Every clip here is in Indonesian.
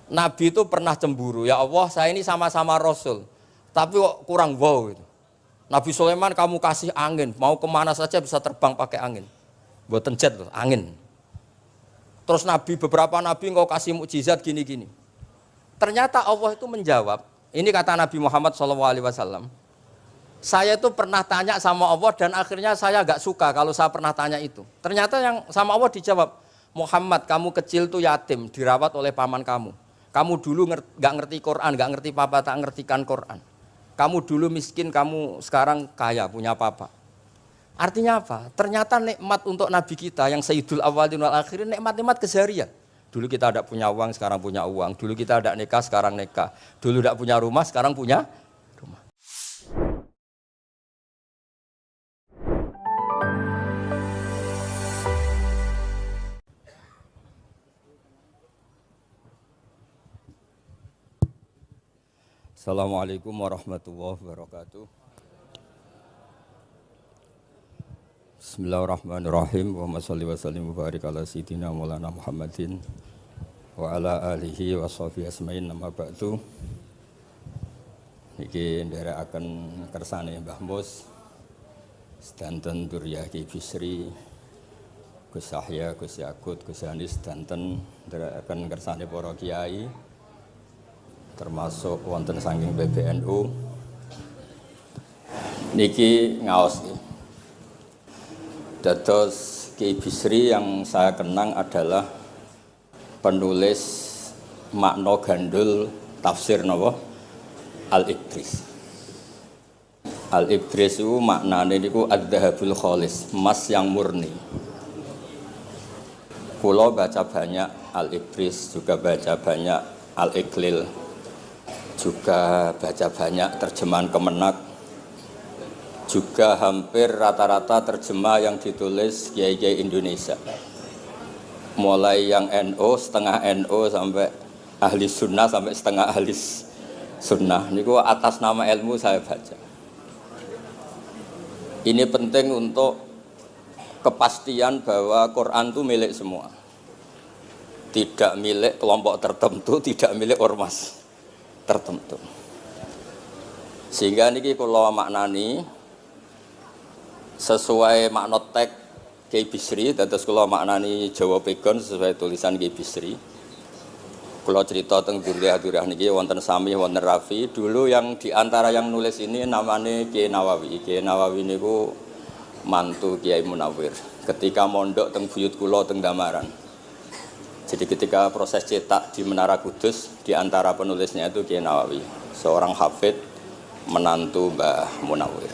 Nabi itu pernah cemburu, ya Allah saya ini sama-sama Rasul, tapi kok kurang wow gitu. Nabi Sulaiman kamu kasih angin, mau kemana saja bisa terbang pakai angin. Buatan jet loh, angin. Terus Nabi, beberapa Nabi engkau kasih mukjizat gini-gini. Ternyata Allah itu menjawab, ini kata Nabi Muhammad SAW, saya itu pernah tanya sama Allah dan akhirnya saya agak suka kalau saya pernah tanya itu. Ternyata yang sama Allah dijawab, Muhammad kamu kecil tuh yatim, dirawat oleh paman kamu. Kamu dulu nggak ngerti Quran, nggak ngerti papa, tak ngertikan Quran. Kamu dulu miskin, kamu sekarang kaya, punya papa. Artinya apa? Ternyata nikmat untuk Nabi kita yang Sayyidul Awwalin wal Akhirin, nikmat-nikmat keseharian. Dulu kita tidak punya uang, sekarang punya uang. Dulu kita tidak nikah, sekarang nikah. Dulu tidak punya rumah, sekarang punya rumah. Assalamualaikum warahmatullahi wabarakatuh. Bismillahirrahmanirrahim. Wa sholli wa sallim wa barik ala sayyidina Maulana Muhammadin wa ala alihi wa sahbihi asmain nama ba'du. Niki nderekaken kersane Mbah Mus sedanten Durya Ki Bisri, Gus Yahya, Gus Yakut, Gus Anis sedanten nderekaken kersane para kiai termasuk wonten saking PBNU. Niki ngaos iki. Dados Ki Bisri yang saya kenang adalah penulis makna gandul tafsir napa Al-Ibris. Al-Ibris itu maknane niku ad-dhahabul khalis, emas yang murni. Kula baca banyak Al-Ibris, juga baca banyak Al-Iqlil, juga baca banyak terjemahan Kemenak, juga hampir rata-rata terjemah yang ditulis kiai-kiai Indonesia, mulai yang NU, setengah NU sampai ahli sunnah sampai setengah ahli sunnah. Niku atas nama ilmu saya baca. Ini penting untuk kepastian bahwa Quran itu milik semua, tidak milik kelompok tertentu, tidak milik ormas tertentu. Sehingga niki kula maknani sesuai makna teks Ki Bisri, dados kula maknani Jawa Pegon sesuai tulisan Ki Bisri. Kula cerita teng Durya-Durya niki wonten Sami, wonten Rafi. Dulu yang diantara yang nulis ini namanya Kiai Nawawi. Kiai Nawawi niku mantu Kiai Munawir. Ketika mondok teng buyut kula teng Damaran. Jadi ketika proses cetak di Menara Kudus, diantara penulisnya itu Kiai Nawawi, seorang hafid menantu Mbah Munawir.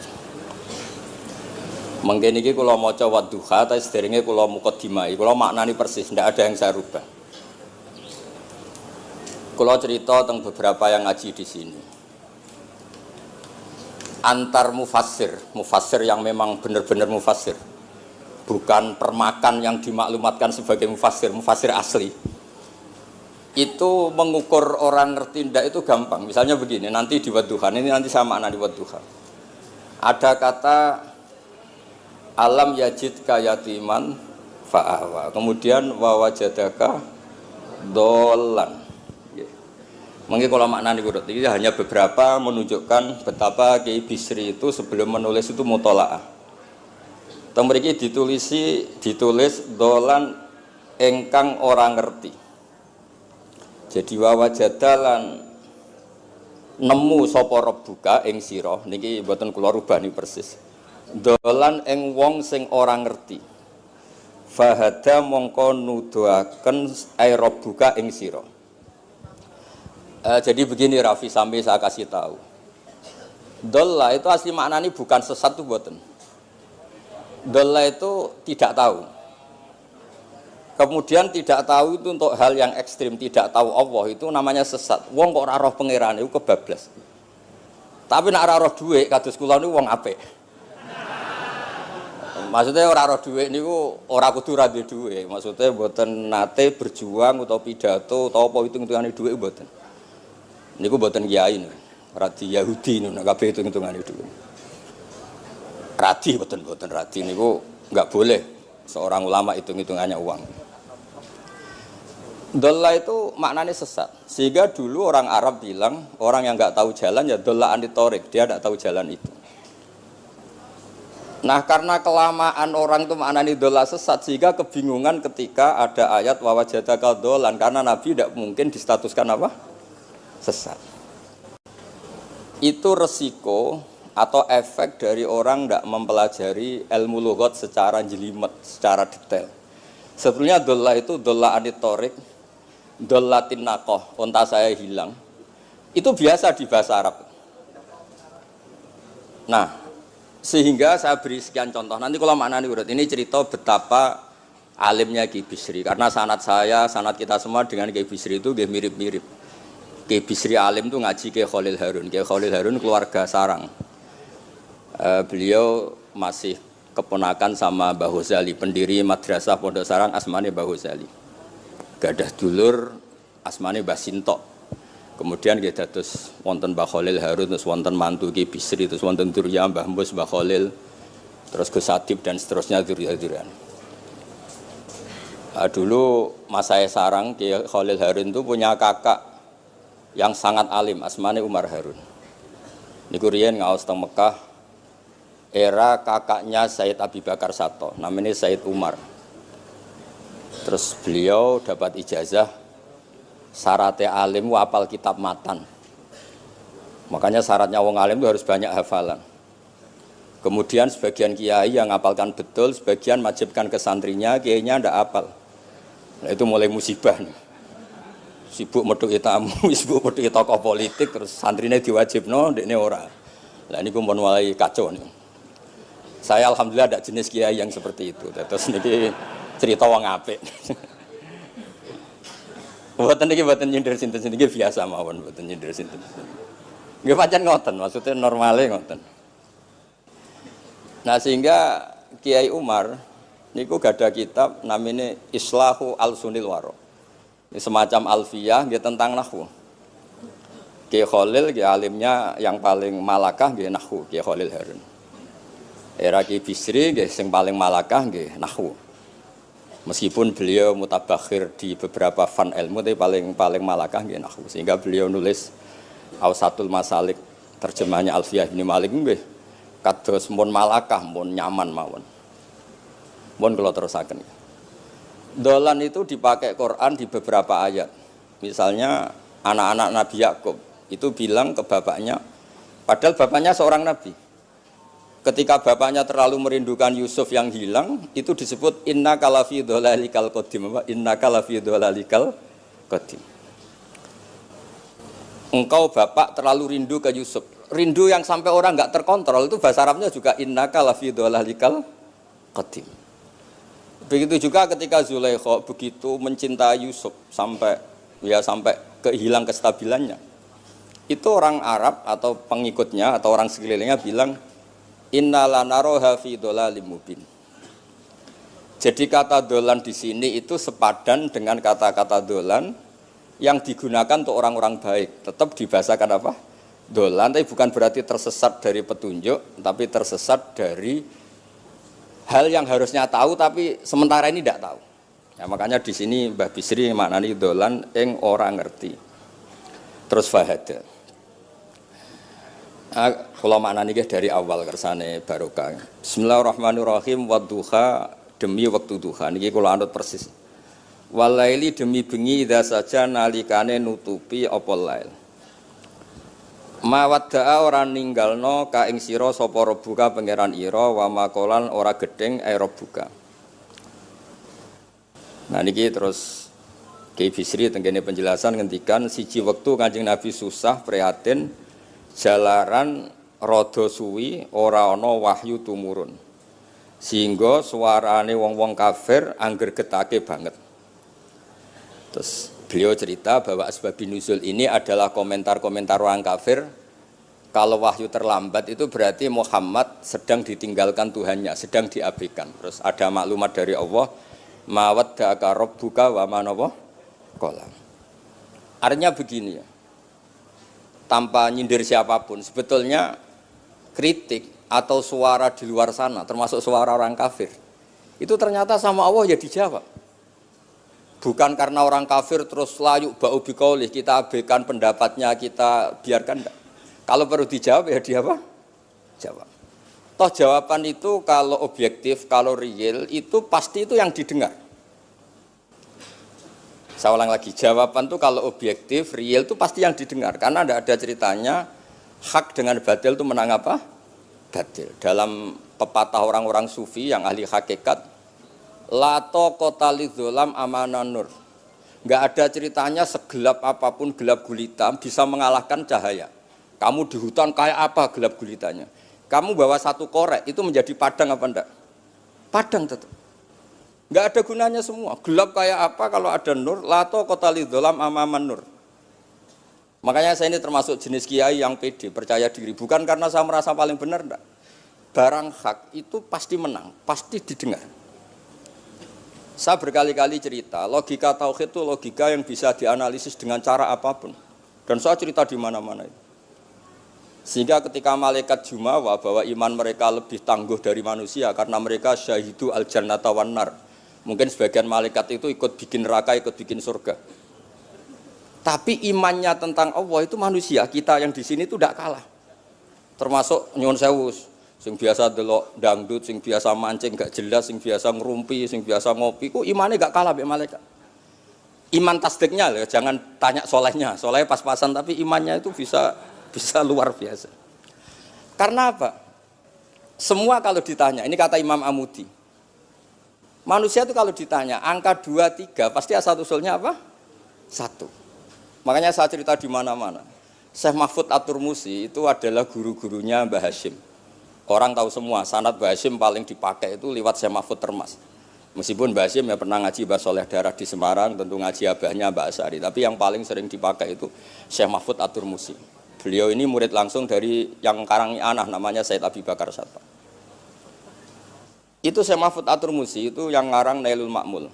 Mengke niki kula maca Wadduha, tapi sederenge kula mukadimah, kula maknani persis, ndak ada yang saya rubah. Kula cerita tentang beberapa yang ngaji di sini. Antar mufassir yang memang benar-benar mufassir, bukan permakan yang dimaklumatkan sebagai mufassir asli. Itu mengukur orang ngerti ndak itu gampang. Misalnya begini, nanti di Wadduha, ini nanti saya maknani Wadduha. Ada kata alam yajid kayatiman fa'awa, kemudian wawajadaka dolan. Mungkin kalau maknanya kurut ini hanya beberapa menunjukkan betapa Ki Bisri itu sebelum menulis itu mutola'ah. Temriki ditulis dolan engkang orang ngerti. Jadi wawajadalan nemu sapa rabbuka ing sira niki mboten kula rubah niki persis. Dolan ing wong sing ora ngerti. Fahada mongko nuduhaken aerobuka ing sira. Jadi begini Rafi, sampai saya kasih tahu. Dolla itu asli maknanya bukan sesat itu mboten. Dolla itu tidak tahu. Kemudian tidak tahu itu untuk hal yang ekstrim, tidak tahu Allah itu namanya sesat. Wong kok ora roh pangeran itu kebablas. Tapi nek ora roh dhuwit kados kula niku wong apik. Maksudnya orang roh duit niku ora kudu ra duwe duit. Maksudnya mboten nate berjuang utawa pidato utawa apa hitung-hitungane duit mboten. Niku mboten kiai niku. Radi Yahudi niku nek kabeh hitung-hitungane duit. Radi mboten radi niku enggak boleh seorang ulama hitung-hitungannya uang. Dolla itu maknanya sesat. Sehingga dulu orang Arab bilang, orang yang nggak tahu jalan ya dolla anitorik, dia nggak tahu jalan itu. Nah karena kelamaan orang itu maknanya dolla sesat, sehingga kebingungan ketika ada ayat wawajadaka dolan, karena Nabi tidak mungkin distatuskan apa? Sesat. Itu resiko atau efek dari orang tidak mempelajari ilmu lughat secara jelimet, secara detail. Sebetulnya dolla itu dolla anitorik, dollatin naqah, unta saya hilang. Itu biasa di bahasa Arab. Nah, sehingga saya beri sekian contoh. Nanti kalau maknanya urut, ini cerita betapa alimnya Ki Bisri. Karena sanad saya, sanad kita semua dengan Ki Bisri itu mirip-mirip. Ki Bisri alim itu ngaji Ki Khalil Harun. Ki Khalil Harun keluarga sarang. Beliau masih keponakan sama Mbah Ghazali, pendiri madrasah Pondok Sarang asmane Mbah Ghazali. Gadah dulur asmane Mbah Sintok. Kemudian kita terus wonten Mbah Khalil Harun, terus wonten mantu Ki Bisri, terus wonten Durya Mbah Mus, Mbah Khalil, terus Gus Adib dan seterusnya Durya-Duryan. Dulu mas saya sarang Ki Khalil Harun itu punya kakak yang sangat alim, asmane Umar Harun. Niku riyen ngaos teng Mekah. Era kakaknya Sayyid Abi Bakar Sato, namanya Sayyid Umar. Terus beliau dapat ijazah syaratnya alim apal kitab matan. Makanya syaratnya wong alim itu harus banyak hafalan. Kemudian sebagian kiai yang ngapalkan betul, sebagian wajibkan ke santrinya, kiainya ndak apal. Nah itu mulai musibah nih. Sibuk metuki tamu, sibuk metuki tokoh politik, terus santrinya diwajibno, ndekne ora. Lah niku mun mulai kacau nih. Saya alhamdulillah ada jenis kiai yang seperti itu. Terus niki cerita wong apik. Mboten niki mboten nyindir sinten niki biasa mawon, mboten nyindir sinten. Nggih pancen ngoten, maksudnya normale ngoten. Nah sehingga Kiai Umar niku gada kitab namanya Islahu Al-Sunil Waro. Ini semacam alfiyah nggih tentang nahwu. Kiai Khalil nggih alimnya yang paling malakah nggih nahwu, Kiai Khalil Harun. Era Ki Bisri nggih sing paling malakah nggih nahwu. Meskipun beliau mutabakhir di beberapa fan ilmu tapi paling malakah nggih nahwu. Sehingga beliau nulis Awsatul Masalik terjemahnya Alfiyah bin Malik nggih kados mun malakah mun nyaman mawon. Mun kula terusaken. Dolan itu dipakai Quran di beberapa ayat. Misalnya anak-anak Nabi Yakub itu bilang ke bapaknya, padahal bapaknya seorang nabi. Ketika bapaknya terlalu merindukan Yusuf yang hilang, itu disebut inna kalafi dhalalikal qadim. Inna kalafi dhalalikal qadim. Engkau bapak terlalu rindu ke Yusuf. Rindu yang sampai orang enggak terkontrol itu bahasa Arabnya juga inna kalafi dhalalikal qadim. Begitu juga ketika Zulaikha begitu mencintai Yusuf sampai kehilang kestabilannya. Itu orang Arab atau pengikutnya atau orang sekelilingnya bilang innala naroha fi dhalalim mubin. Jadi kata dolan di sini itu sepadan dengan kata-kata dolan yang digunakan untuk orang-orang baik. Tetap dibahasakan apa? Dolan, tapi bukan berarti tersesat dari petunjuk, tapi tersesat dari hal yang harusnya tahu tapi sementara ini tidak tahu. Ya, makanya di sini Mbah Bisri maknani dolan ing orang ngerti. Terus fahada. Kalau maknanya dari awal kersane barokah. Bismillahirrahmanirrahim. Wadduha demi waktu duha. Niki kalau anut persis. Walaili demi bengi idza saja nalikane nutupi apa lail. Mawadda'a ora ninggalno ka ing sira sapa rebuka pangeran ira wa makolan ora gedeng rebuka. Nah niki terus Kiai Bisri tenggene penjelasan ngendikan siji wektu Kanjeng Nabi susah prihatin jalaran rada suwi ora ana wahyu tumurun. Sehingga suarane wong-wong kafir angger getake banget. Terus beliau cerita bahwa asbabun nuzul ini adalah komentar-komentar orang kafir. Kalau wahyu terlambat itu berarti Muhammad sedang ditinggalkan Tuhannya, sedang diabaikan. Terus ada maklumat dari Allah, mawaddaka rabbuka wa ma qala. Artinya begini ya. Tanpa nyindir siapapun, sebetulnya kritik atau suara di luar sana, termasuk suara orang kafir, itu ternyata sama Allah ya dijawab. Bukan karena orang kafir terus layuk ba'u biqaulih, kita abaikan pendapatnya, kita biarkan enggak. Kalau perlu dijawab ya dia apa? Jawab. Toh jawaban itu kalau objektif, kalau real itu pasti itu yang didengar. Saya ulang lagi, jawaban itu kalau objektif, real itu pasti yang didengar. Karena tidak ada ceritanya hak dengan batil itu menang apa? Batil. Dalam pepatah orang-orang sufi yang ahli hakikat, la taqata lidzolam amanan nur. Enggak ada ceritanya segelap apapun gelap gulita bisa mengalahkan cahaya. Kamu di hutan kayak apa gelap gulitanya? Kamu bawa satu korek itu menjadi padang apa enggak? Padang tetap. Enggak ada gunanya semua. Gelap kayak apa kalau ada nur? La taqata lidzolam amanan nur. Makanya saya ini termasuk jenis kiai yang pede, percaya diri. Bukan karena saya merasa paling benar enggak. Barang hak itu pasti menang, pasti didengar. Saya berkali-kali cerita, logika tauhid itu logika yang bisa dianalisis dengan cara apapun. Dan saya cerita di mana-mana itu. Sehingga ketika malaikat jumawa bahwa iman mereka lebih tangguh dari manusia karena mereka syahidu al-jannata wan nar. Mungkin sebagian malaikat itu ikut bikin neraka, ikut bikin surga. Tapi imannya tentang Allah itu manusia, kita yang di sini itu tidak kalah. Termasuk nyuwun sewu, sing biasa delok dangdut, sing biasa mancing gak jelas, sing biasa ngerumpi, sing biasa ngopi, kok imannya gak kalah mbek malaikat. Iman tasdiknya loh, jangan tanya solehnya, soleh pas-pasan tapi imannya itu bisa luar biasa. Karena apa? Semua kalau ditanya, ini kata Imam Amudi. Manusia itu kalau ditanya angka 2, 3 pasti asal usulnya apa? 1. Makanya saya cerita di mana-mana. Syekh Mahfud At-Turmusi itu adalah guru-gurunya Mbah Hashim. Orang tahu semua, sanad Mbah Hashim paling dipakai itu lewat Syekh Mahfud Termas. Meskipun Mbah Hashim ya pernah ngaji Mbah Soleh Darah di Semarang, tentu ngaji abahnya Mbah Asy'ari. Tapi yang paling sering dipakai itu Syekh Mahfud At-Turmusi. Beliau ini murid langsung dari yang karangi anak namanya Said Abi Bakar Satta. Itu Syekh Mahfud At-Turmusi itu yang ngarang Nailul Ma'mul.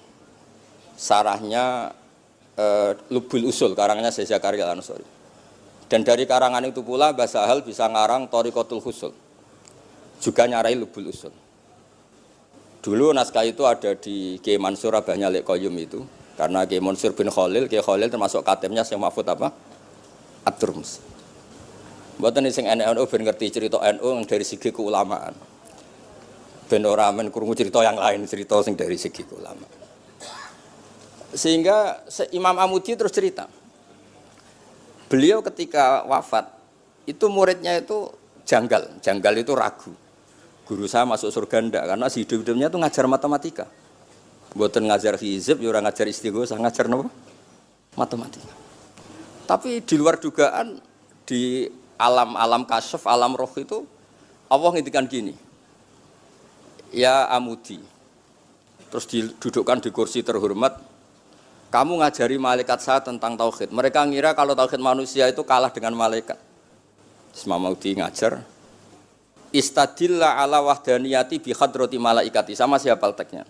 Sarahnya Lubul Usul, karangannya Syekh Zakaria Al-Ansori. Dan dari karangan itu pula Mbah Sahal bisa ngarang Thariqatul Husul. Juga nyarai Lubul Usul. Dulu naskah itu ada di Kiai Mansur abahnya Lek Qayyum itu. Karena Kiai Mansur bin Khalil, Kiai Khalil termasuk katemnya Syekh Mahfud apa? At-Turmusi. Mboten sing NU ben ngerti cerita NU dari segi keulamaan. Ben ora men krungu cerita yang lain, cerita sing dari segi keulamaan. Sehingga Imam Amudi terus cerita. Beliau ketika wafat itu muridnya itu janggal itu ragu. Guru saya masuk surga ndak karena si hidup-hidupnya itu ngajar matematika. Mboten ngajar hizib, ya ora ngajar istighosah, ngajar napa? Matematika. Tapi di luar dugaan di alam kasyaf, alam roh itu Allah ngintikan gini. Ya Amudi. Terus didudukkan di kursi terhormat. Kamu ngajari malaikat saya tentang tauhid. Mereka ngira kalau tauhid manusia itu kalah dengan malaikat. Imam Amudi ngajar. Istadilla ala wahdaniyati bi hadrati malaikati. Sama siapa teksnya?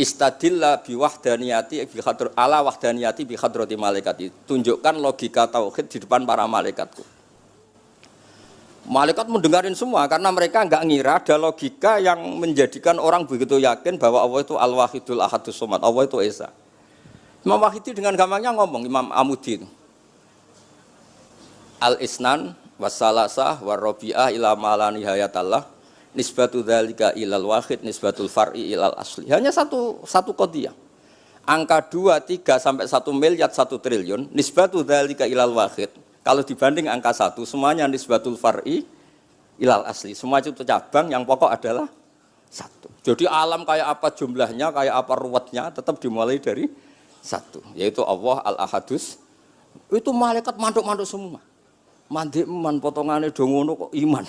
Istadilla bi wahdaniyati bi hadr ala wahdaniyati bi hadrati malaikati. Tunjukkan logika tauhid di depan para malaikatku. Malaikat mendengarin semua karena mereka enggak ngira ada logika yang menjadikan orang begitu yakin bahwa Allah itu Al-Wahidul Ahadus Somad. Allah itu Esa. Imam Wahidi dengan gampangnya ngomong, Imam Amudi itu. Al-Isnan wassalasah warrobi'ah ila malani hayatallah nisbatu dzalika ilal wahid nisbatul far'i ilal asli. Hanya satu qadhiyah. Angka 2, 3 sampai 1 miliar 1 triliun nisbatu dzalika ilal wahid. Kalau dibanding angka 1 semuanya nisbatul far'i ilal asli. Semua itu cabang yang pokok adalah 1. Jadi alam kayak apa jumlahnya, kayak apa ruwetnya tetap dimulai dari 1, yaitu Allah Al-Ahadus. Itu malaikat manduk-manduk semua. Mandi man potongane do ngono kok iman.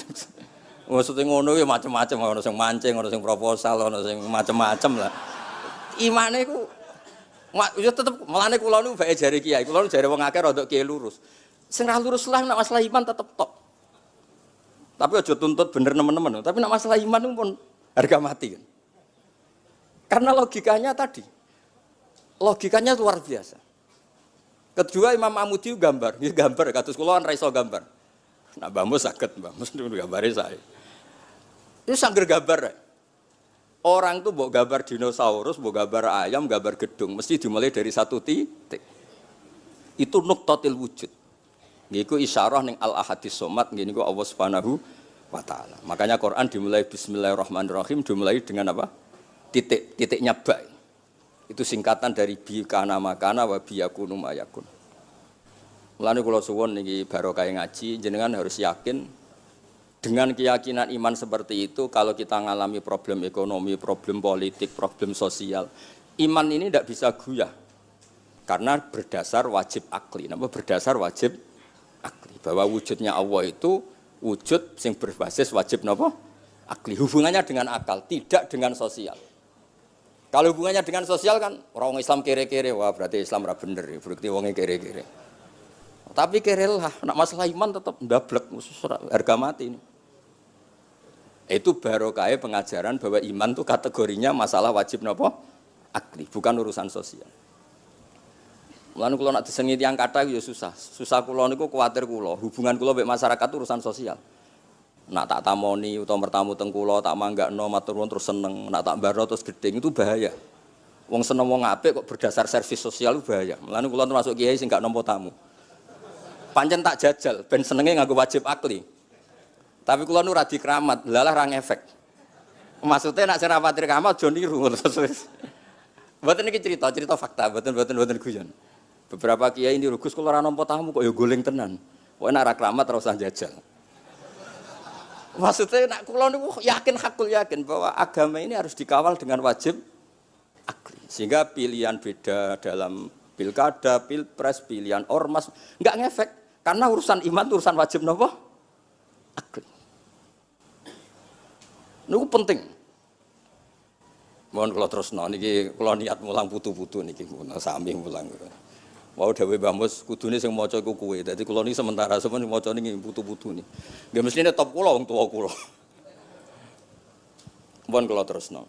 Maksudnya ngono ya macam-macam, ono sing mancing, ono sing proposal, ono sing macam-macam lah. Imane ku ya tetep melane kula niku bae jare kiai, kula jare wong akeh rada kiai lurus. Sing ra lurus lah nek masalah iman tetep tok. Tapi aja tuntut bener nemen-nemen, tapi nek masalah iman pun harga mati kan. Karena logikanya tadi. Logikanya luar biasa. Kedua Imam Amudi gambar, ya gambar kados kula kan ra iso gambar. Nah Mbah Mus saged, Mbah Mus niku gambare saya. Itu sangger gambar. Orang tuh mbok gambar dinosaurus, mbok gambar ayam, gambar gedung, mesti dimulai dari satu titik. Itu nuqtatil wujud. Niku isyarah ning al-ahadis somad, niku Allah Subhanahu wa taala. Makanya Quran dimulai bismillahirrahmanirrahim, dimulai dengan apa? Titiknya ba. Itu singkatan dari bi kana makana wa bi yakunu mayakun. Mulane kula suwun niki barokah ngaji, jenengan harus yakin dengan keyakinan iman seperti itu, kalau kita mengalami problem ekonomi, problem politik, problem sosial, iman ini tidak bisa goyah. Karena berdasar wajib akli. Napa berdasar wajib akli? Bahwa wujudnya Allah itu wujud yang berbasis wajib napa? Akli. Hubungannya dengan akal, tidak dengan sosial. Kalau hubungannya dengan sosial kan, orang Islam kere-kere, wah berarti Islam ra bener, berarti wongnya kere-kere. Tapi kere lah, nak masalah iman tetap ndablek, harga mati ini. Itu barokah pengajaran bahwa iman itu kategorinya masalah wajib napa? Akli, bukan urusan sosial. Mulane kula nak disengi tiyang kathah ya susah. Susah kula niku kuwatir kula, hubungan kula mek masyarakat itu urusan sosial. Nak tak tamoni utawa mertamu teng kula tak manggakno matur nuwun terus seneng, nak tak mbarno terus gedeng itu bahaya. Wong seneng wong apik kok berdasar servis sosial itu bahaya. Mulane kula termasuk kiai sing gak nampa tamu. Pancen tak jajal ben senenge nganggo wajib akli. Tapi kula nu ra dikeramat, lalah ra ngefek. Maksudnya nak sing rapati keramat aja niru terus. Mboten niki cerita fakta, mboten guyon. Beberapa kiai ini Gus kula ora nampa tamu kok ya goleng tenan. Kok nek ra keramat ora usah jajal. Maksudnya nak kula niku yakin hakul yakin bahwa agama ini harus dikawal dengan wajib akli. Sehingga pilihan beda dalam pilkada, pilpres, pilihan ormas enggak ngefek karena urusan iman itu urusan wajib napa? Akli. Niku penting. Mohon kula terusno niki kula niat mulang putu-putu niki sami mulang. Wau dawuh Mbah Mus kudune sing maca iku kowe. Dadi kula niki sementara sampeyan maca niki putu-putu niki. Nggih mestine top kula wong tuwa kula. Mohon kula terusno.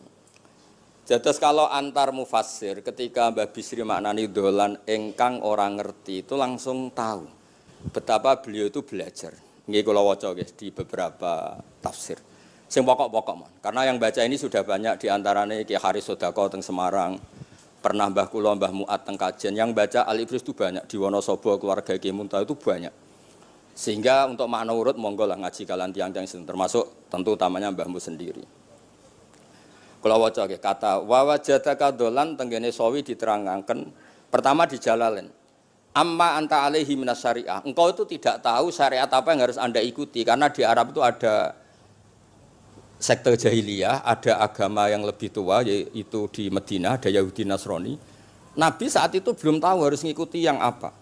Jadi kalau antar mufassir ketika Mbah Bisri maknani dolan engkang orang ngerti itu langsung tahu betapa beliau itu belajar. Nggih kula waca guys di beberapa tafsir. Sing pokok-pokok man. Karena yang baca ini sudah banyak di antaranya Ki Haris Sodako teng Semarang, pernah Mbah kula Mbah Muat teng Kajen, yang baca Al-Ibris itu banyak, di Wonosobo keluarga Ki Muntah itu banyak. Sehingga untuk makna urut monggo lah ngaji kalian tiang-tiang termasuk tentu utamanya Mbahmu sendiri. Kula waca nggih kata wa wajadaka dolan tenggene sawi diterangaken pertama di Jalalain. Amma anta alaihi minas syariah. Engkau itu tidak tahu syariat apa yang harus Anda ikuti karena di Arab itu ada sekte jahiliyah, ada agama yang lebih tua yaitu di Madinah ada Yahudi Nasrani. Nabi saat itu belum tahu harus mengikuti yang apa.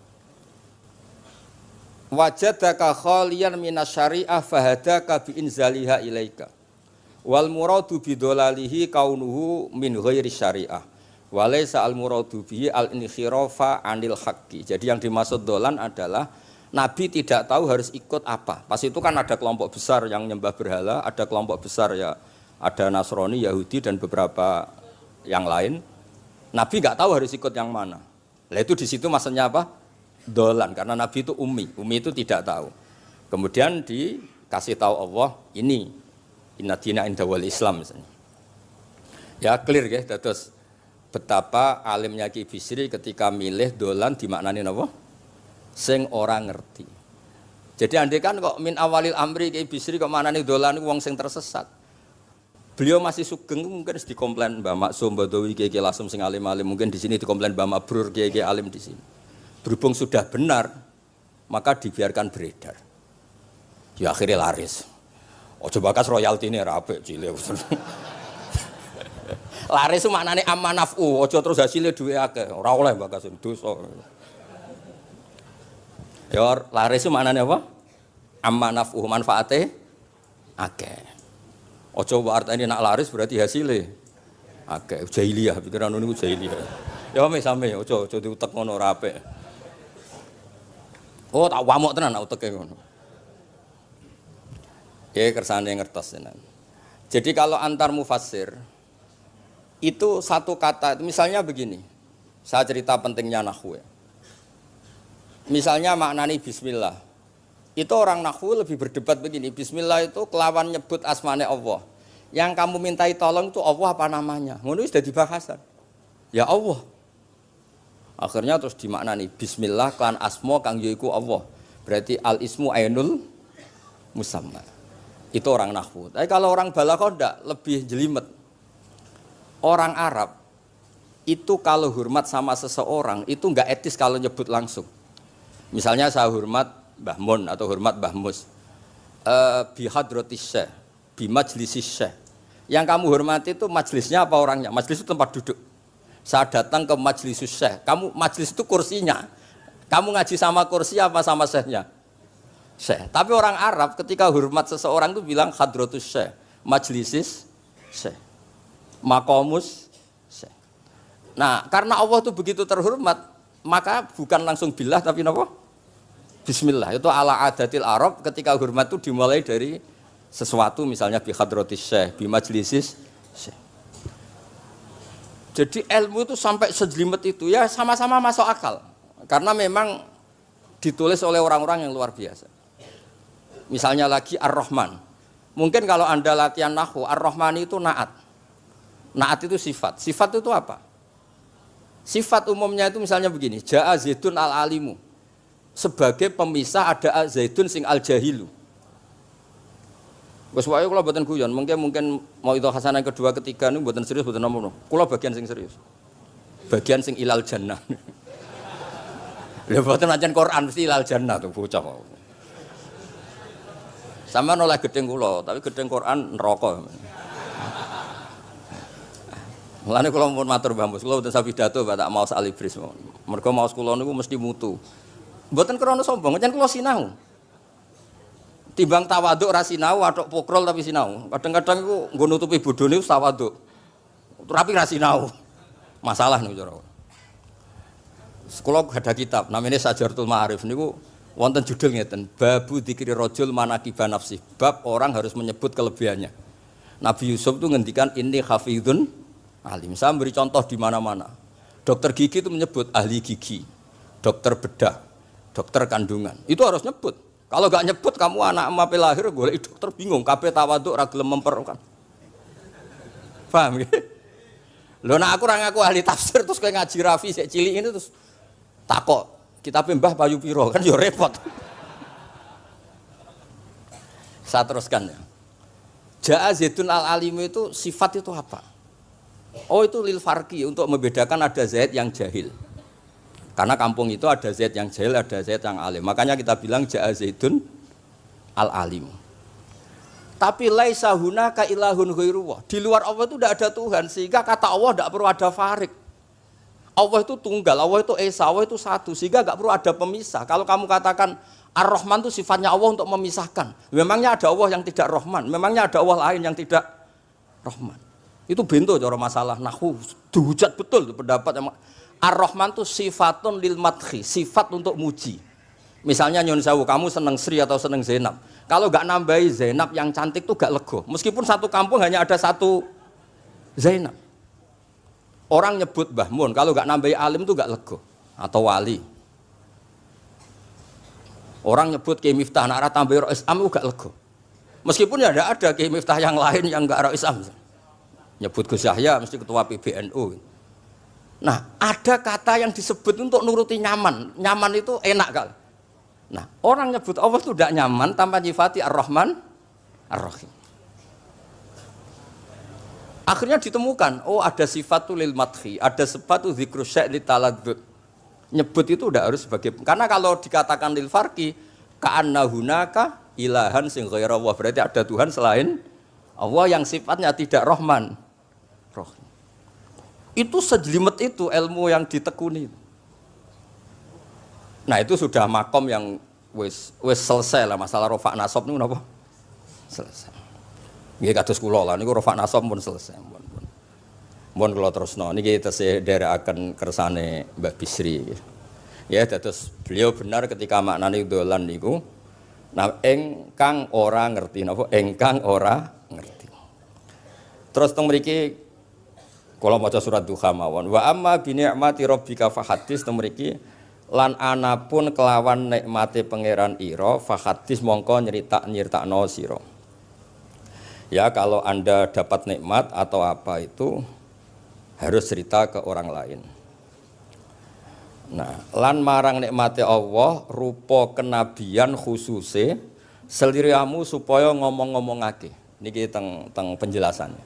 Wajadaka khaliyan minas syariah fahadaka bi inzaliha ilaika. Wal muradu bidolalihi kaunuhu min ghairi syariah. Walaysa al muradu bihi al inkhirafa anil haqqi. Jadi yang dimaksud dolan adalah Nabi tidak tahu harus ikut apa. Pas itu kan ada kelompok besar yang nyembah berhala, ada kelompok besar ya, ada Nasrani, Yahudi dan beberapa yang lain. Nabi nggak tahu harus ikut yang mana. Lah itu di situ maksudnya apa? Dolan karena Nabi itu ummi itu tidak tahu. Kemudian dikasih tahu Allah ini inna dina inda wal Islam misalnya. Ya clear ya, terus betapa alimnya Ki Bisri ketika milih dolan dimaknani apa? Sing orang ngerti. Jadi andai kan kok min awalil amri Ki Bisri kok manane dolan wong sing tersesat. Beliau masih sugeng mungkin harus dikomplain Mbah Maksum Badawi Ki Lasem sing alim-alim, mungkin di sini dikomplain Mbah Mabrur Ki alim di sini. Berhubung sudah benar, maka dibiarkan beredar. Ya akhirnya laris. Ojo bakas royalti ini rapi cilik. Laris itu maknanya amanafu, ojo terus hasilnya duwe akeh. Ora oleh bakas dosa. Ya laris itu maknanya apa? Amanafu manfaate akeh. Ojo artine nak laris berarti hasilnya akeh. Jahiliyah pikiran niku jahiliyah. Ya same ojo diutek ngono ora apik. Oh tak wamuk tenan nak uteke ngono. Ya kersane ngertos tenan. Jadi kalau antar mufassir itu satu kata, misalnya begini. Saya cerita pentingnya nahwu. Misalnya maknani bismillah. Itu orang nahwu lebih berdebat begini, bismillah itu kelawan nyebut asmane Allah. Yang kamu mintai tolong itu Allah apa namanya? Ngono wis dadi bahasan. Ya Allah. Akhirnya terus dimaknani bismillah kan asma kang yaiku Allah. Berarti al ismu ainul musamma. Itu orang nahwu. Tapi kalau orang balaghah ndak, lebih jelimet. Orang Arab itu kalau hormat sama seseorang itu enggak etis kalau nyebut langsung. Misalnya saya hormat Mbah Mun atau hormat Mbah Mus. Bi hadratis syekh, bi majlisis syekh. Yang kamu hormati itu majlisnya apa orangnya? Majlis itu tempat duduk. Saya datang ke majlis syekh. Kamu majlis itu kursinya. Kamu ngaji sama kursi apa sama syekhnya? Syekh. Tapi orang Arab ketika hormat seseorang itu bilang hadratus syekh, majlisis syekh, maqamus syekh. Nah, karena Allah itu begitu terhormat, maka bukan langsung billah tapi napa? Bismillah. Itu ala adatil Arab, ketika hormat itu dimulai dari sesuatu, misalnya bi hadratis syekh, bi majlisis syekh. Jadi ilmu itu sampai sejelimet itu ya sama-sama masuk akal. Karena memang ditulis oleh orang-orang yang luar biasa. Misalnya lagi Ar-Rahman. Mungkin kalau Anda latihan nahwu, Ar-Rahman itu naat. Naat itu sifat. Sifat itu apa? Sifat umumnya itu misalnya begini, Ja'a Zaidun al-alimu. Sebagai pemisah ada Zaidun sing al-jahilu. Wes wae kula mboten guyon, mungkin mau itu hasanah kedua ketiga niku mboten serius mboten nomor. Kula bagian sing serius. Bagian sing ilal jannah. Lha mboten ancen Quran mesti ilal jannah tuh bocah. Sama nolak gedeng kula, tapi gedeng Quran neraka. Mulane kula mun matur Mbah Mus, kula mboten sapidato tak mau salibris. Mergo maos kula niku mesti mutu. Mboten krana sombong, ancen kula sinau. Timbang tawaduk ra sinau, atok pokrol tapi sinau. Kadang-kadang iku nggo nutupi bodhone wis tawaduk. Tapi ra sinau. Masalah niku cara. Sekolah ada kitab namanya Sajaratul Ma'arif niku wonten judul ngeten, Babu Dzikri Rajul Manaqiba Nafsi. Bab orang harus menyebut kelebihannya. Nabi Yusuf itu ngendikan inni hafizun alim. Saya beri contoh di mana-mana. Dokter gigi itu menyebut ahli gigi, dokter bedah, dokter kandungan. Itu harus nyebut. Kalau gak nyebut kamu anak emak lahir golek dokter bingung, kabeh tawaduk ra gelem memperkan. Paham ya? Lho nek aku ora ngaku ahli tafsir terus kowe ngaji Rafi sik cilik ini terus takok, kitabe Mbah payu pira kan ya repot. Saya teruskan ya. Ja'a Zaidun al-alim itu sifat itu apa? Oh itu lil farqi, untuk membedakan ada Zaid yang jahil. Karena kampung itu ada Zaid yang jahil, ada Zaid yang alim. Makanya kita bilang Ja'a Zaidun al-alim. Tapi laisa hunaka ilahun ghairullah. Di luar Allah itu tidak ada Tuhan, sehingga kata Allah tidak perlu ada farik. Allah itu tunggal, Allah itu esa, Allah itu satu, sehingga tidak perlu ada pemisah. Kalau kamu katakan Ar-Rahman itu sifatnya Allah untuk memisahkan. Memangnya ada Allah yang tidak Rahman, memangnya ada Allah lain yang tidak Rahman. Itu bento cara masalah nahwu. Dihujat betul pendapat yang Ar-Rahman itu sifatun lil madhi, sifat untuk muji. Misalnya nyun sewu, kamu seneng Sri atau seneng Zainab. Kalau enggak nambahi Zainab yang cantik itu enggak lego. Meskipun satu kampung hanya ada satu Zainab. Orang nyebut Mbah Mun, kalau enggak nambahi alim itu enggak lego atau wali. Orang nyebut Kiai Miftah nak ra tambahi Rais Am enggak lego. Meskipun ya ada Kiai Miftah yang lain yang enggak Rais Am. Nyebut Gus Yahya mesti ketua PBNU. Nah, ada kata yang disebut untuk nuruti nyaman. Nyaman itu enak kali. Nah, orang nyebut Allah itu tidak nyaman tanpa nyifati Ar-Rahman, Ar-Rahim. Akhirnya ditemukan, oh ada sifat lil madhi, ada sifat dzikru syai' li taladzud. Nyebut itu tidak harus sebagai, karena kalau dikatakan lil farqi, ka'anna hunaka ilahan sing ghaira Allah, berarti ada Tuhan selain Allah yang sifatnya tidak Rahman, Rahim. Itu sejelimet itu ilmu yang ditekuni. Nah itu sudah makom yang wis selesai lah masalah rofa nasab niku napa? Selesai. Nggih kados kula lah niku rofa nasab pun selesai. Mun kula terusno niki tesih nderekaken kersane Mbah Bisri. Ya dados beliau benar ketika maknane dolan niku nah engkang ora ngerti napa? Engkang ora ngerti. Terus teng mriki kalau maca surat Duha mawon wa amma bi ni'mati rabbika fahadits temriki lan anapun kelawan nikmate pangeran ira fahadits mongko nyeritakno sira Ya kalau Anda dapat nikmat atau apa itu harus cerita ke orang lain. Nah, lan marang nikmate Allah rupa kenabian khususe seliramu supaya ngomong-ngomongake. Niki teng penjelasannya.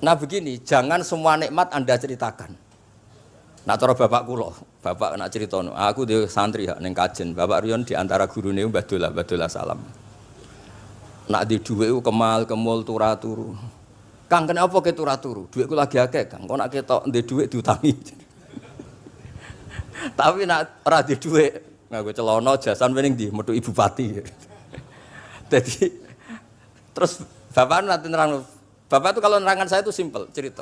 Nah begini, jangan semua nikmat Anda ceritakan. Nak cara bapak kula, bapak nak ceritono, aku di santri ning kajen, Bapak Riyon di antara gurune Mbah Dolah Salam. Nak di dhuwit ku kemal kemul turu. Kang kenapa ke turu? Dhuwitku lagi akeh, Kang. Kok nak ketok ndek dhuwit diutangi. Tapi nak ora di dhuwit, nganggo celana jasan wening ndi metu Ibu Pati. Jadi terus bapak nanti nerang, bapak itu kalau nerangan saya itu simpel cerita.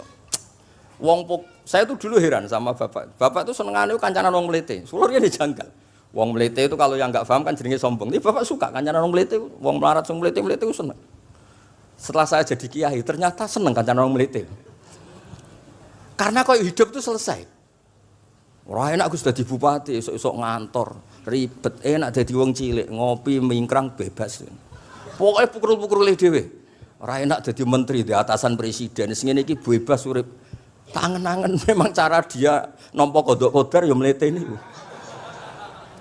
Saya tuh dulu heran sama bapak. Bapak tuh senengane kancanan wong mlete. Sulurnya dijanggal. Wong mlete itu kalau yang enggak paham kan jenenge sombong. Tapi bapak suka kancanan wong mlete, wong melarat wong mlete itu seneng. Setelah saya jadi kiai, ternyata seneng kancanan wong mlete. Karena kok hidup itu selesai. Ora enak Gus dadi bupati, esuk-esuk ngantor, ribet, enak dadi wong cilik, ngopi mingkrang bebas. Pokoke pukul-pukul dhewe. Ora enak dadi menteri di atasan presiden. Sing ngene iki bebas urip. Tangan-tangan memang cara dia nampa kodok kodar ya mlete niku.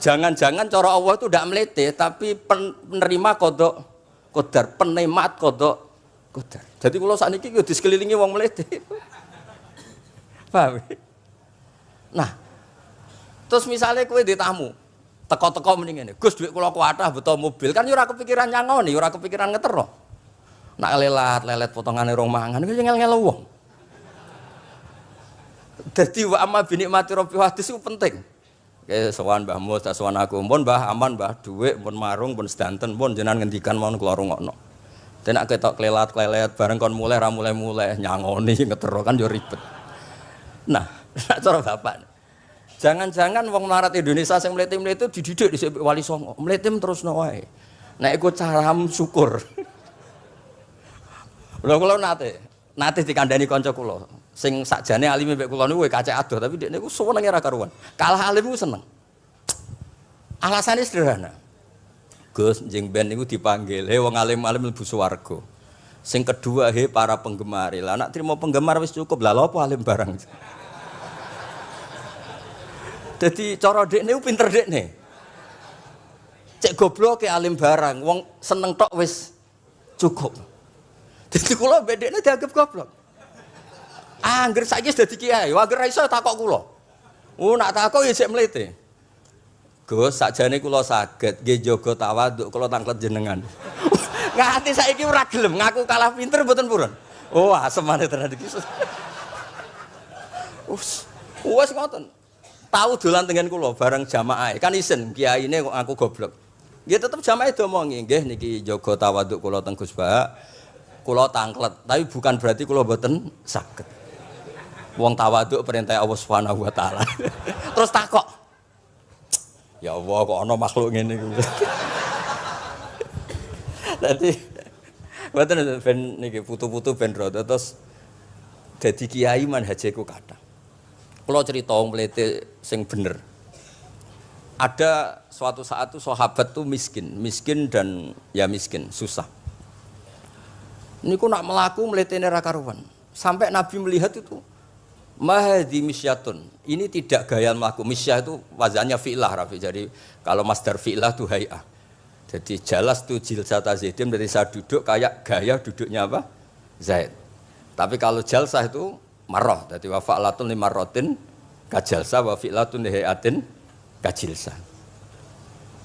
Jangan-jangan cara Allah itu tidak melete, tapi penerima kodok kodar, penemat kodok kodar. Jadi kalau saat ini di sekelilingi wong melete. Paham? Nah, terus misalnya kue di tamu, teko-teko mendingan, Gus duit kalau kuatah betul mobil, kan ora kepikiran nyangoni, ora kepikiran ngetero. Nak lelet potongan rong mangan, itu ngel-ngel wong. Jadi wa amma binikmati rabbi hadis itu penting. Kayak sowan Mbah Mus, sowan aku, pun Mbah aman, Mbah duit, pun marung, pun sedanten, pun jenengan ngendikan mau keluar rungokno. Tenak ketok klelat bareng kon mulai ra mulai nyangoni ngetero kan yo ribet. Nah, cara bapak. Jangan-jangan wong melarat Indonesia sing mlete-mlete dididik dhisik Wali Songo. Mlete terusno wae. Nek iku caram syukur. Lha kula nate dikandani kanca kula. Sing sakjane alime mbek kula niku kacek adoh tapi dekne niku senenge ra karuan. Kalah alim ku seneng. Alasane sederhana. Gus njing ben niku dipanggil, "He wong alim-alim mlebu swarga." Sing kedua, "He para penggemar." Lah nek trimo penggemar wis cukup. Lah lha apa alim barang. Dadi cara dekne ku pinter dekne. Cek gobloke alim barang, wong seneng tok wis cukup. Dadi kula mbek dekne dianggap goblok. Angger saiki wis dadi kiai, angger ra iso takok kula. Nak takok ya sik mlete. Gus, sakjane kula saged nggih jaga tawaduk kula tanglet jenengan. Nganti saiki ora gelem ngaku kalah pinter mboten purun. Oh, asemane tenan iki. Wes ngoten. Tahu dolan tengen kula bareng jamaah. Kan isen kiyaine kok aku goblok. Nggih tetep jamaah diomongi, nggih niki jaga tawaduk kula teng Gus Ba. Kula tanglet, tapi bukan berarti kula mboten saged. Wong tawaduk perintah Allah Subhanahu wa taala. Terus takok. Ya Allah kok ana makhluk ngene iki. Dadi mboten ben niki putu-putu ben rada terus dadi kiai manhajeku kathah. Kula cerita wong mlete sing bener. Ada suatu saat tuh sahabat tuh miskin dan ya miskin, susah. Niku nak melaku mletene ra karuan. Sampai Nabi melihat itu mahdi misyatun. Ini tidak gaya melaku. Misyah itu wazannya fi'lah Rafi. Jadi kalau masdar fi'lah itu hay'ah. Jadi jalas tu jilsata Zaidin dari saya duduk kayak gaya duduknya apa? Zaid. Tapi kalau jalsah itu marrah. Jadi wa fa'latun li marratin kajalsah wa fi'latun li hay'atin kajilsah.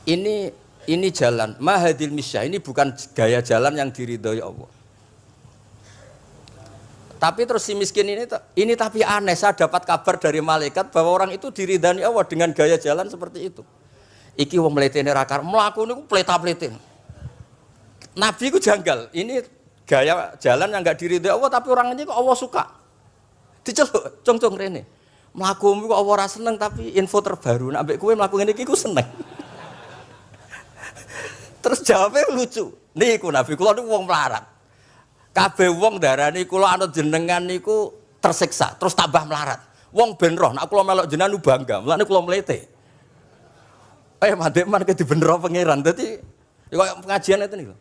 Ini jalan mahadil misyah. Ini bukan gaya jalan yang diridhoi Allah. Tapi terus si miskin ini tapi aneh, saya dapat kabar dari malaikat bahwa orang itu diridani Allah dengan gaya jalan seperti itu. Iki wong mletene ra kar mlaku niku pleta-plete. Nabi ku janggal. Ini gaya jalan yang enggak diridai Allah tapi orang ini kok Allah suka. Diceluk, cong-cong rene. Mlaku kok Allah ora seneng tapi info terbaru nek ambek kowe mlaku ngene iki ku seneng. Terus jawabnya lucu. Niku Nabi kula niku wong melarat. Kabeh wong darani kula anut jenengan niku tersiksa, terus tambah melarat. Wong ben roh nek kula melok jenengan bangga, mulane kula mlete. Mandek man ke dibenero pangeran. Dadi koyo pengajian itu niku.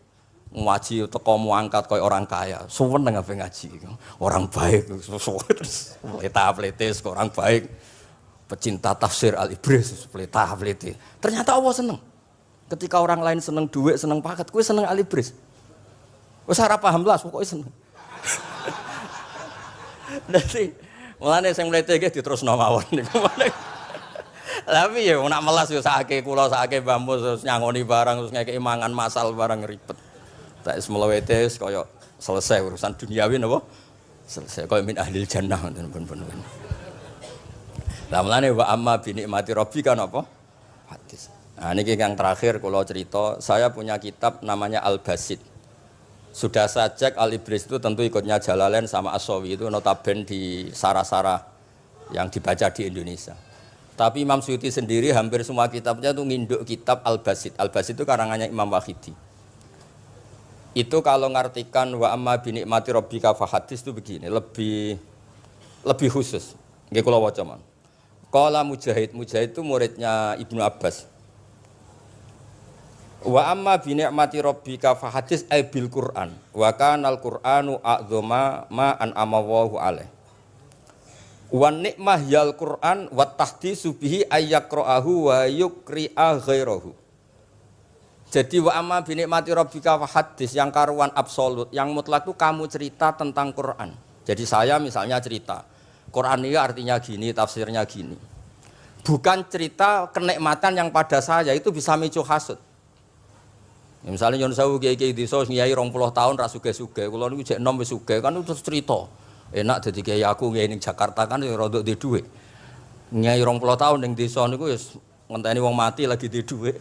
ngaji teko angkat koyo orang kaya. Suweneng ape ngaji. Orang baik terus pleta-pletes orang baik. Pecinta tafsir Al-Ibris pleta-plete. Ternyata Allah seneng. Ketika orang lain seneng duit, seneng paket, kowe seneng Al-Ibris. Wis ora paham blas pokoke seneng. Dadi mulane sing mlete iki diterusno mawon niku. Tapi ya nak melas yo sakake kula sakake bambu terus nyangoni barang terus ngekeki mangan masal barang ribet. Tak wis mlewete kaya selesai urusan duniawi napa? Selesai kaya min ahlil jannah ngoten pun. Lah mulane wa amma bi nikmati rabbika napa? Hadis. Nah niki yang terakhir kula cerita, saya punya kitab namanya Al-Basit. Sudah saya cek Al-Ibris itu tentu ikutnya Jalalain sama As-Sawi itu notabene di sarah-sarah yang dibaca di Indonesia. Tapi Imam Suyuti sendiri hampir semua kitabnya itu nginduk kitab Al-Basit. Al-Basit itu karangannya Imam Wahidi. Itu kalau ngartikan wa amma bi nikmati rabbika fahadis itu begini, lebih khusus. Nggih kula waca man. Qala Mujahid itu muridnya Ibnu Abbas. Wa amma bi ni'mati rabbika fahadis ay bil Qur'an wa kana al-Qur'anu a'dzama ma an'ama Allahu alaih. Wa nikmah yal Qur'an wa tahdisu bihi ayyaqra'ahu wa yukri'a ghairahu. Jadi wa amma bi ni'mati rabbika fahadis yang karuan absolut, yang mutlak itu kamu cerita tentang Qur'an. Jadi saya misalnya cerita Qur'an ini artinya gini, tafsirnya gini. Bukan cerita kenikmatan yang pada saya itu bisa micu hasud. Ya, misalnya nyon sewu kiai-kiai desa ngiyai 20 tahun ra sugih-sugih, kula niku jek enom wis sugih kan terus cerita. Enak dadi kiai aku ngiyai ning Jakarta kan ya rada duwe dhuwit. Ngiyai 20 tahun ning desa niku wis ngenteni wong mati lagi duwe dhuwit.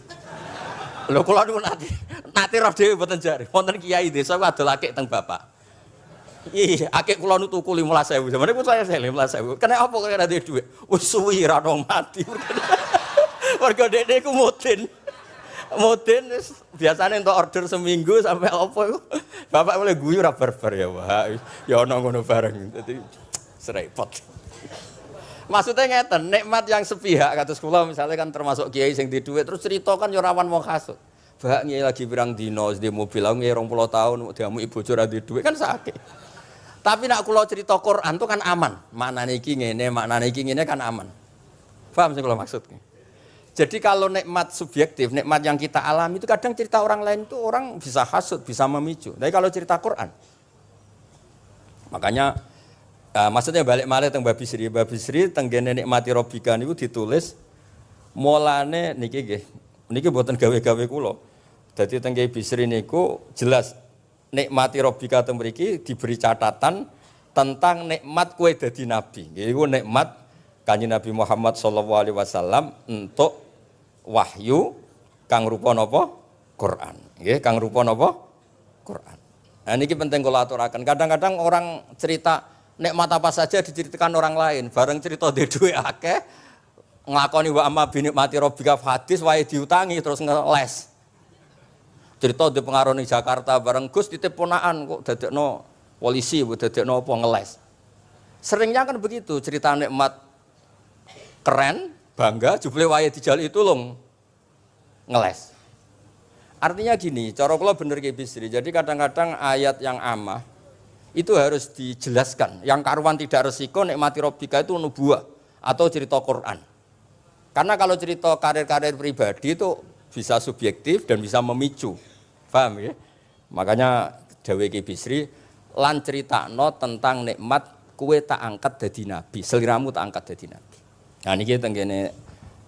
Lho kula niku nate roh dhewe mboten jare. Wonten kiai desa ku adol akik teng bapak. Iya, akik kula nu tuku 15.000. Sampeyan niku saya 15.000. Kena apa kok ora duwe dhuwit? Wis suwi ra ono mati. Warga dekne ku mudin. Mudin biasanya untuk order seminggu sampai apa itu bapak boleh guyu ra barbar ya wah ya ono ngono bareng dadi serepot. Maksudnya ngeten, nikmat yang sepihak kados kula misalnya kan termasuk kiai sing di dhuwit terus cerita kan yo rawan wong hasud. Bak kiai lagi pirang dino di mobil aku 20 tahun diamuki bojo ra di dhuwit kan sakit. Tapi nak kula cerita Quran itu kan aman. Maknane iki ngene kan aman. Paham sing kula maksud? Jadi kalau nikmat subjektif, nikmat yang kita alami itu kadang cerita orang lain itu orang bisa hasud, bisa memicu. Tapi kalau cerita Quran, makanya maksudnya balik malih teng Babi Sri tenggene nikmati robika niku ditulis mulane niki nggih. Niki mboten gawe-gawe kula. Dadi teng Babi Sri niku jelas nikmati robika teng mriki diberi catatan tentang nikmat kowe dadi nabi. Iku nikmat Kanjeng Nabi Muhammad sallallahu alaihi wasallam untuk wahyu kang rupa napa? Quran. Nggih, kang rupa napa? Quran. Nah niki penting kula aturaken. Kadang-kadang orang cerita nikmat apa saja diceritakan orang lain, bareng cerita dhe dhuwit akeh nglakoni wa amma bi nikmati rabbika hadis wae diutangi terus ngeles. Cerita di pengaruh ning Jakarta bareng Gus titip ponakan kok dadekno polisi, dadekno apa ngeles. Seringnya kan begitu, cerita nikmat keren, bangga, jubile wae dijali tulung ngeles. Artinya gini, cara kula bener ki Bisri. Jadi kadang-kadang ayat yang amah itu harus dijelaskan. Yang karuan tidak resiko nikmati rabbika itu nubuwah atau cerita Quran. Karena kalau cerita karir-karir pribadi itu bisa subjektif dan bisa memicu. Paham ya? Makanya dawuh ki Bisri lan critakno tentang nikmat kowe tak angkat dadi nabi, seliramu tak angkat dadi nabi. Nah niki tenggene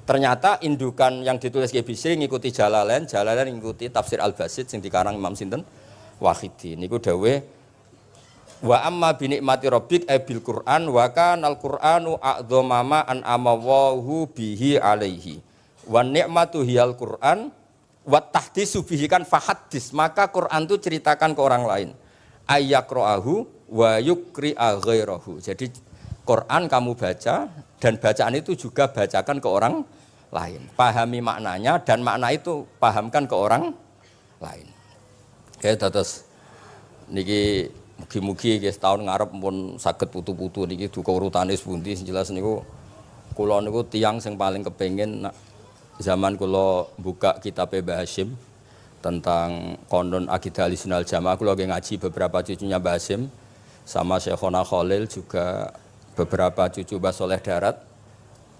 ternyata indukan yang ditulis Ki Bisri ngikuti Jalalain ngikuti tafsir Al-Basit sing dikarang Imam sinten Wahidi. Niku dawuh wa amma bi nikmati rabbik bil Qur'an wa kana al-Qur'anu a'dzama ma an amawahu bihi alaihi. Wa nikmatu hiyal Qur'an wa tahdisu bihi kan fahaddis, maka Quran itu ceritakan ke orang lain. Ayyaqra'ahu wa yukri'a ghairahu. Jadi Quran kamu baca dan bacaan itu juga bacakan ke orang lain. Pahami maknanya dan makna itu pahamkan ke orang lain. Oke, terus niki mugi-mugi nggih tahun ngarep pun saged putu-putu niki duka urutane pundi jelas niku kula niku tiyang sing paling kepengin zaman kula buka kitab Mbah Hasyim tentang konon akidah Ahlussunnah wal Jamaah. Aku lagi ngaji beberapa cucunya Mbah Hasim sama Syekhona Khalil, juga beberapa cucu Mbah Soleh Darat.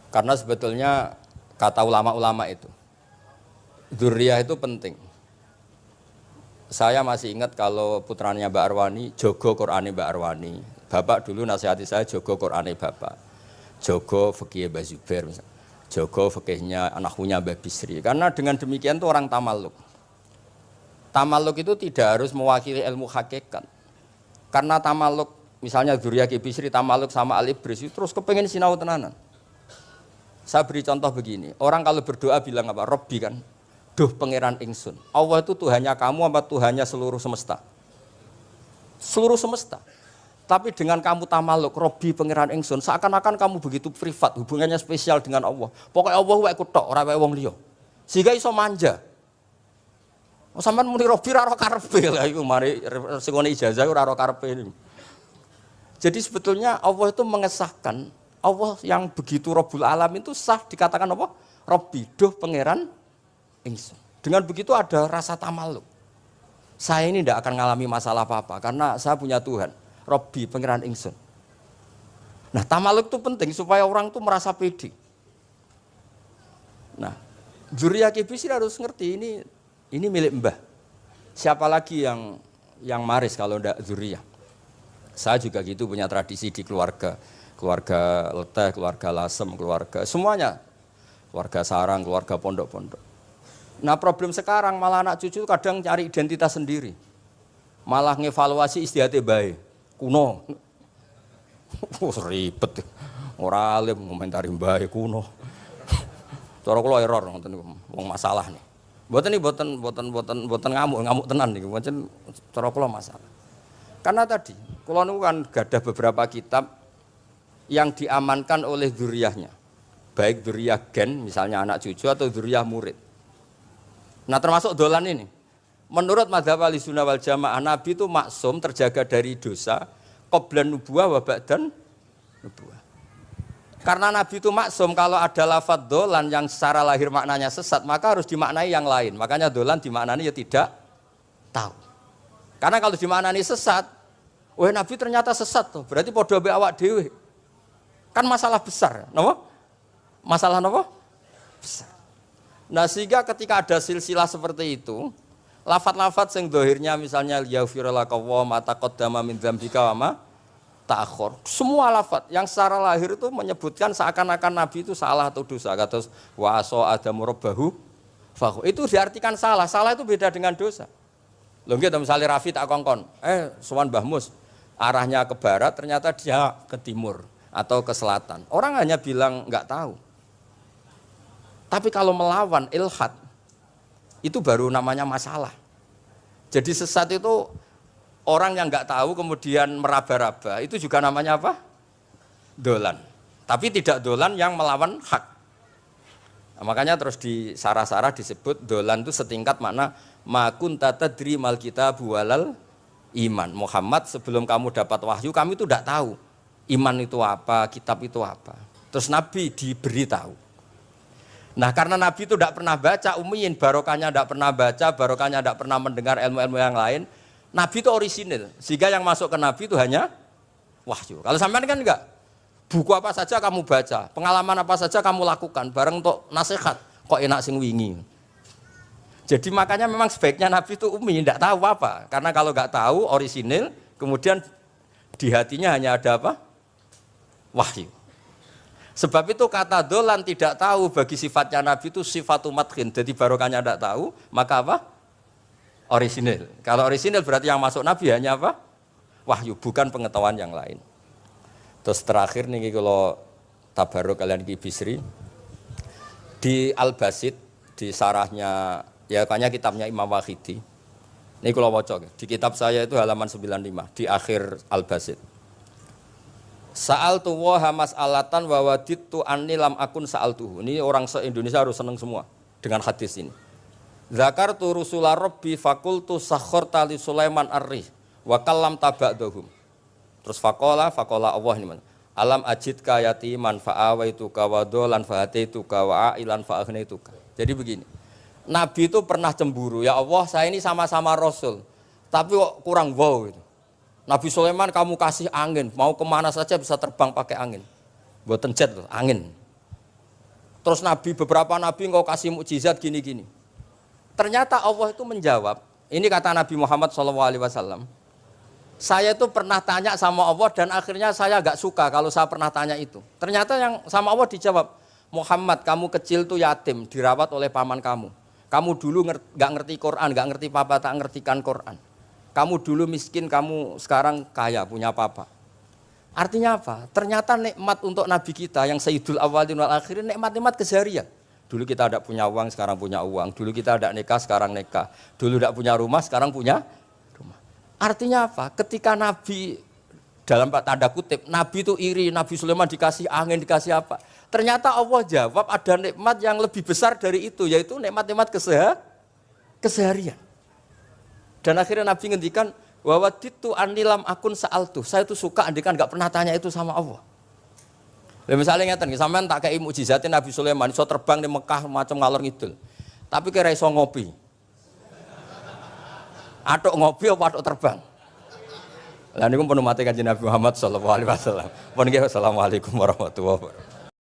Karena sebetulnya kata ulama-ulama itu dzurriyah itu penting. Saya masih ingat kalau putranya Mbak Arwani jogo Qur'ane Mbak Arwani. Bapak dulu nasihati saya jogo Qur'ane Bapak. Jogo fikih Mbah Zubair misalnya. Jogo fikihnya anaknya Mbah Bisri. Karena dengan demikian tuh orang tamaluk. Tamaluk itu tidak harus mewakili ilmu hakikat. Karena tamaluk, misalnya dzurriyyah Ki Bisri tamaluk sama Al-Ibris, terus kepengen sinau tenanan. Saya beri contoh begini, orang kalau berdoa bilang apa? Robbi kan, duh pangeran ingsun. Allah itu Tuhannya kamu apa Tuhannya seluruh semesta? Seluruh semesta. Tapi dengan kamu tamaluk, Robbi pangeran ingsun, seakan-akan kamu begitu privat, hubungannya spesial dengan Allah. Pokoknya Allah wae kutok, ora wae wong liya. Sehingga iso manja. Sampeyan muni Robbi ora karepe lha iku mari sing ngene ijazah ora karepe. Jadi sebetulnya Allah itu mengesahkan, Allah yang begitu Rabbul Alam itu sah dikatakan apa? Robbi, duh pangeran ingsun. Dengan begitu ada rasa tamaluk. Saya ini tidak akan mengalami masalah apa-apa karena saya punya Tuhan. Robbi, pangeran ingsun. Nah, tamaluk itu penting supaya orang itu merasa pede. Nah, dzurriyyah Ki Bisri harus ngerti ini milik Mbah. Siapa lagi yang maris kalau tidak dzurriyyah? Saya juga gitu punya tradisi di keluarga. Keluarga Leteh, keluarga Lasem, keluarga semuanya. Keluarga sarang, keluarga pondok-pondok. Nah, problem sekarang malah anak cucu kadang cari identitas sendiri. Malah ngevaluasi istiadatnya baik. Kuno. Ribet. Ora alim ngomentari baik kuno. Cara kula error ngoten niku. Wong masalah nih. Mboten ngamuk tenan niku. Pancen cara kula masalah. Karena tadi kula niku kan gadah beberapa kitab yang diamankan oleh dzurriyyahnya. Baik dzurriyyah gen misalnya anak cucu atau dzurriyyah murid. Nah, termasuk dolan ini. Menurut mazhab Ahlussunnah wal Jamaah, Nabi itu maksum terjaga dari dosa qablan nubuwah wa ba'dan nubuwah. Karena Nabi itu maksum, kalau ada lafadz dolan yang secara lahir maknanya sesat, maka harus dimaknai yang lain. Makanya dolan dimaknai ya tidak tahu. Karena kalau dimaknai sesat, wah Nabi ternyata sesat tuh. Berarti padha mbek awak dhewe. Kan masalah besar, napa? Masalah napa? Besar. Nah, sehingga ketika ada silsilah seperti itu, lafadz-lafadz yang dohirnya misalnya yaghfirulaka wa ma taqaddama min dzambika wa ma ta'akhkhar. Semua lafadz yang secara lahir itu menyebutkan seakan-akan Nabi itu salah atau dosa. Kata wa asa adamu rabbahu fa itu diartikan salah. Salah itu beda dengan dosa. Lho nggih misalnya Rafi tak kongkon, sowan Mbah Mus, arahnya ke barat ternyata dia ke timur atau ke selatan. Orang hanya bilang enggak tahu. Tapi kalau melawan ilhad, itu baru namanya masalah. Jadi sesat itu orang yang nggak tahu kemudian meraba-raba, itu juga namanya apa? Dolan. Tapi tidak dolan yang melawan hak. Nah, makanya terus di sarah-sarah disebut dolan itu setingkat makna ma kunta tadri mal kitabu walal iman. Muhammad, sebelum kamu dapat wahyu, kami itu tidak tahu iman itu apa, kitab itu apa. Terus Nabi diberi tahu. Nah, karena Nabi itu tidak pernah baca, ummiyin, barokahnya tidak pernah baca, barokahnya tidak pernah mendengar ilmu-ilmu yang lain. Nabi itu orisinil, sehingga yang masuk ke Nabi itu hanya wahyu. Kalau sampean kan enggak, buku apa saja kamu baca, pengalaman apa saja kamu lakukan, bareng untuk nasihat, kok enak sing wingi. Jadi makanya memang sebaiknya Nabi itu ummi, tidak tahu apa. Karena kalau enggak tahu, orisinil, kemudian di hatinya hanya ada apa? Wahyu. Sebab itu kata dolan tidak tahu bagi sifatnya Nabi itu sifatu madkhin. Jadi barokahnya tidak tahu, maka apa? Orisinil. Kalau orisinil berarti yang masuk Nabi hanya apa? Wahyu, bukan pengetahuan yang lain. Terus terakhir nih kalau tabaruk kalian Ki Bisri di Al-Basit, di sarahnya, ya kayaknya kitabnya Imam Wahidi. Ini kalau wocok, di kitab saya itu halaman 95, di akhir Al-Basit. Sa'altu wa mas'alatan wa wadittu anni lam akun sa'altuhu. Ini orang se-Indonesia harus senang semua dengan hadis ini. Zakartu rusula rabbi fakultu sakharta li Sulaiman ar-rih wa kallam taba'dahum. Terus faqala Allah ini mana? Alam ajidka yatiman fa'awaituka wa dolan fa'ataituka wa a'ilan fa'aghnituka. Jadi begini. Nabi itu pernah cemburu, ya Allah saya ini sama-sama Rasul, tapi kok kurang wow gitu. Nabi Sulaiman kamu kasih angin, mau kemana saja bisa terbang pakai angin. Buatan jet loh, angin. Terus Nabi, beberapa Nabi engkau kasih mukjizat gini-gini. Ternyata Allah itu menjawab, ini kata Nabi Muhammad SAW, saya itu pernah tanya sama Allah dan akhirnya saya agak suka kalau saya pernah tanya itu. Ternyata yang sama Allah dijawab, Muhammad kamu kecil tuh yatim, dirawat oleh paman kamu. Kamu dulu nggak ngerti Quran, nggak ngerti papa, tak ngertikan Quran. Kamu dulu miskin, kamu sekarang kaya, punya papa. Artinya apa? Ternyata nikmat untuk Nabi kita yang Sayyidul Awwalin wal Akhirin, nikmat-nikmat keseharian. Dulu kita tidak punya uang, sekarang punya uang. Dulu kita tidak nikah, sekarang nikah. Dulu tidak punya rumah, sekarang punya rumah. Artinya apa? Ketika Nabi, dalam tanda kutip, Nabi itu iri, Nabi Sulaiman dikasih angin, dikasih apa. Ternyata Allah jawab ada nikmat yang lebih besar dari itu, yaitu nikmat-nikmat keseharian. Dan akhirnya Nabi ngendikan, wawaditu anilam akun sa'altu. Saya itu suka andikan nggak pernah tanya itu sama Allah. Misalnya ngeten, sampean tak kei mukjizatin Nabi Sulaiman, iso terbang di Mekah macam ngalor ngidul. Tapi kira iso ngopi. Atuk ngopi apa atuk terbang? Lah niku pun mate Kanjeng Nabi Muhammad sallallahu alaihi wasallam. Pun nggih assalamualaikum warahmatullahi wabarakatuh.